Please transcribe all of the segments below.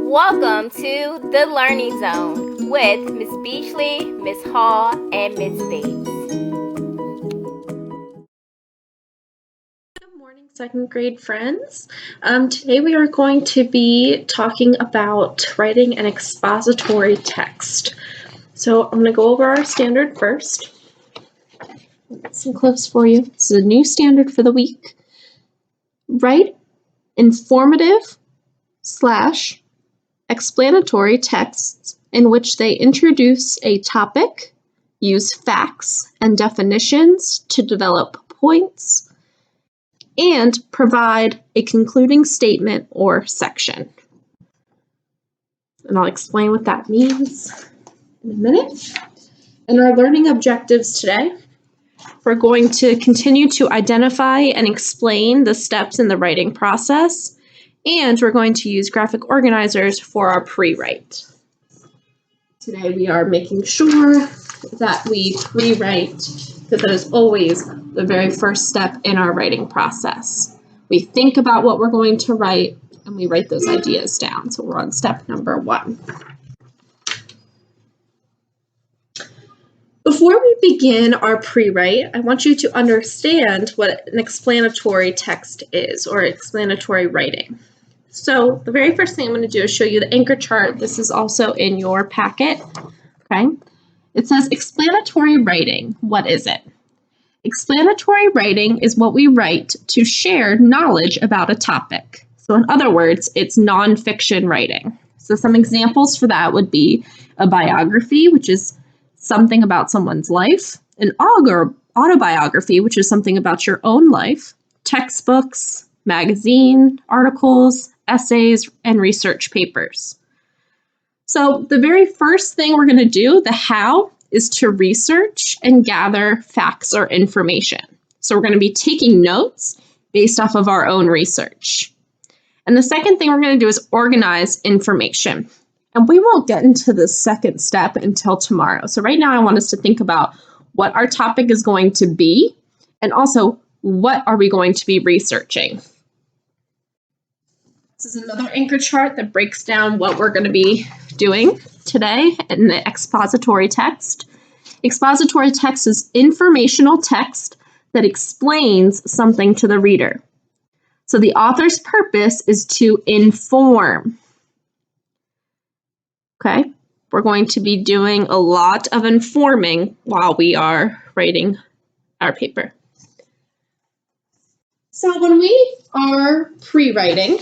Welcome to the Learning Zone with Ms. Beachley, Ms. Hall, and Ms. Bates. Good morning, second grade friends. Today we are going to be talking about writing an expository text. So I'm going to go over our standard first. Get some clips for you. This is a new standard for the week. Write informative / explanatory texts in which they introduce a topic, use facts and definitions to develop points, and provide a concluding statement or section. And I'll explain what that means in a minute. In our learning objectives today, we're going to continue to identify and explain the steps in the writing process, and we're going to use graphic organizers for our pre-write. Today we are making sure that we pre-write, because that is always the very first step in our writing process. We think about what we're going to write and we write those ideas down. So we're on step number 1. Before we begin our pre-write, I want you to understand what an explanatory text is, or explanatory writing. So the very first thing I'm going to do is show you the anchor chart. This is also in your packet. Okay. It says explanatory writing. What is it? Explanatory writing is what we write to share knowledge about a topic. So in other words, it's nonfiction writing. So some examples for that would be a biography, which is something about someone's life, an autobiography, which is something about your own life, textbooks, magazine articles, essays, and research papers. So the very first thing we're going to do, the how, is to research and gather facts or information. So we're going to be taking notes based off of our own research. And the second thing we're going to do is organize information. And we won't get into the second step until tomorrow. So right now I want us to think about what our topic is going to be, and also what are we going to be researching. This is another anchor chart that breaks down what we're going to be doing today in the expository text. Expository text is informational text that explains something to the reader. So the author's purpose is to inform. Okay, we're going to be doing a lot of informing while we are writing our paper. So when we are pre-writing,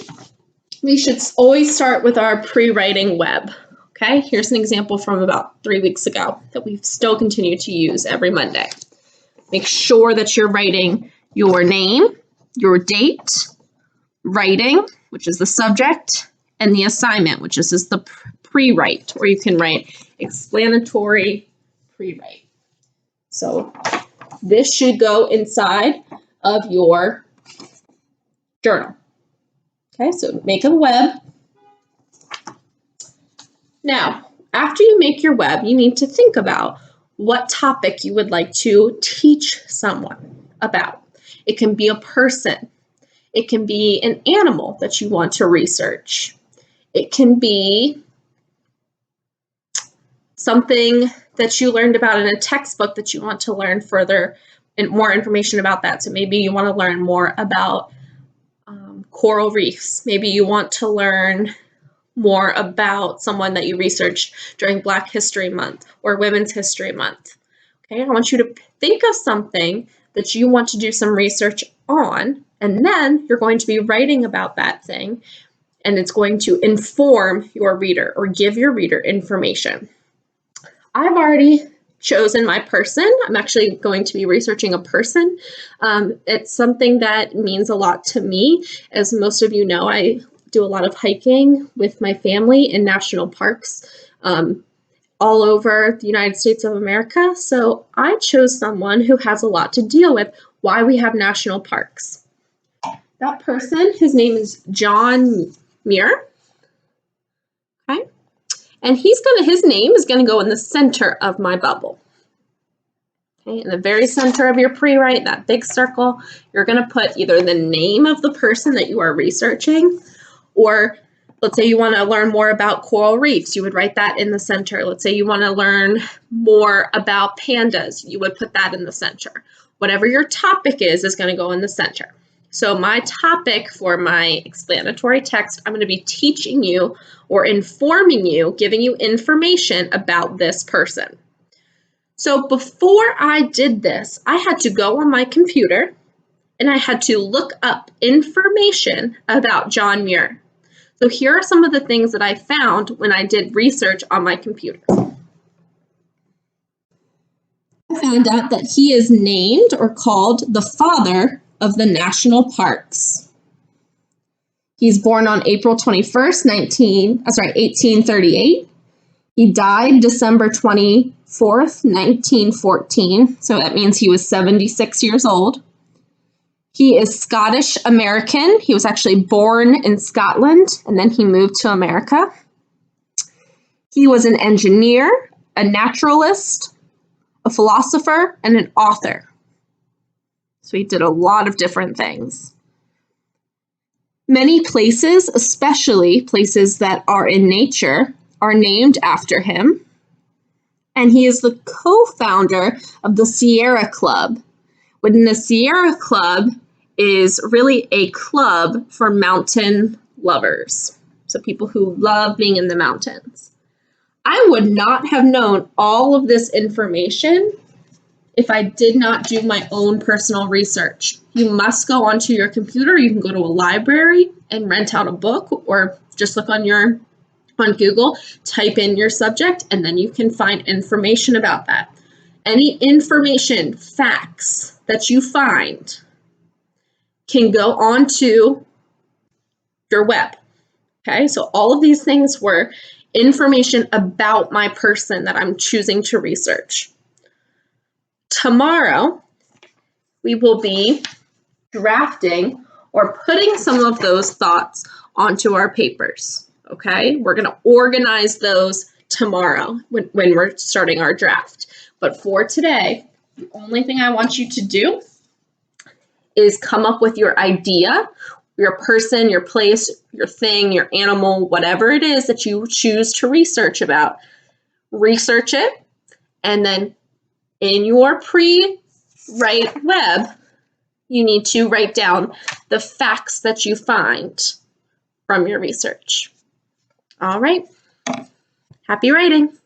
we should always start with our Prewriting Web. Okay, here's an example from about 3 weeks ago that we still continue to use every Monday. Make sure that you're writing your name, your date, writing, which is the subject, and the assignment, which is the pre-write, or you can write explanatory pre-write. So this should go inside of your journal. Okay, so make a web. Now, after you make your web, you need to think about what topic you would like to teach someone about. It can be a person. It can be an animal that you want to research. It can be something that you learned about in a textbook that you want to learn further and more information about that. So maybe you want to learn more about coral reefs. Maybe you want to learn more about someone that you researched during Black History Month or Women's History Month. Okay, I want you to think of something that you want to do some research on, and then you're going to be writing about that thing, and it's going to inform your reader or give your reader information. I've already chosen my person. I'm actually going to be researching a person. It's something that means a lot to me. As most of you know, I do a lot of hiking with my family in national parks all over the United States of America. So I chose someone who has a lot to deal with why we have national parks. That person, his name is John Muir. Okay. And his name is going to go in the center of my bubble. Okay, in the very center of your pre-write, that big circle, you're going to put either the name of the person that you are researching or Let's say you want to learn more about coral reefs, you would write that in the center. Let's say you want to learn more about pandas, you would put that in the center. Whatever your topic is going to go in the center. So my topic for my explanatory text, I'm going to be teaching you or informing you, giving you information about this person. So before I did this, I had to go on my computer and I had to look up information about John Muir. So here are some of the things that I found when I did research on my computer. I found out that he is named or called the father of the national parks. He's born on April 21st, 1838. He died December 24th, 1914. So that means he was 76 years old. He is Scottish American. He was actually born in Scotland and then he moved to America. He was an engineer, a naturalist, a philosopher, and an author. So he did a lot of different things. Many places, especially places that are in nature, are named after him. And he is the co-founder of the Sierra Club. Within the Sierra Club is really a club for mountain lovers. So people who love being in the mountains. I would not have known all of this information if I did not do my own personal research. You must go onto your computer. You can go to a library and rent out a book or just look on Google, type in your subject, and then you can find information about that. Any information, facts that you find can go onto your web. Okay, so all of these things were information about my person that I'm choosing to research. Tomorrow, we will be drafting or putting some of those thoughts onto our papers. Okay, we're going to organize those tomorrow when we're starting our draft. But for today, the only thing I want you to do is come up with your idea, your person, your place, your thing, your animal, whatever it is that you choose to research about. Research it, and then in your Prewrite Web, you need to write down the facts that you find from your research. All right. Happy writing.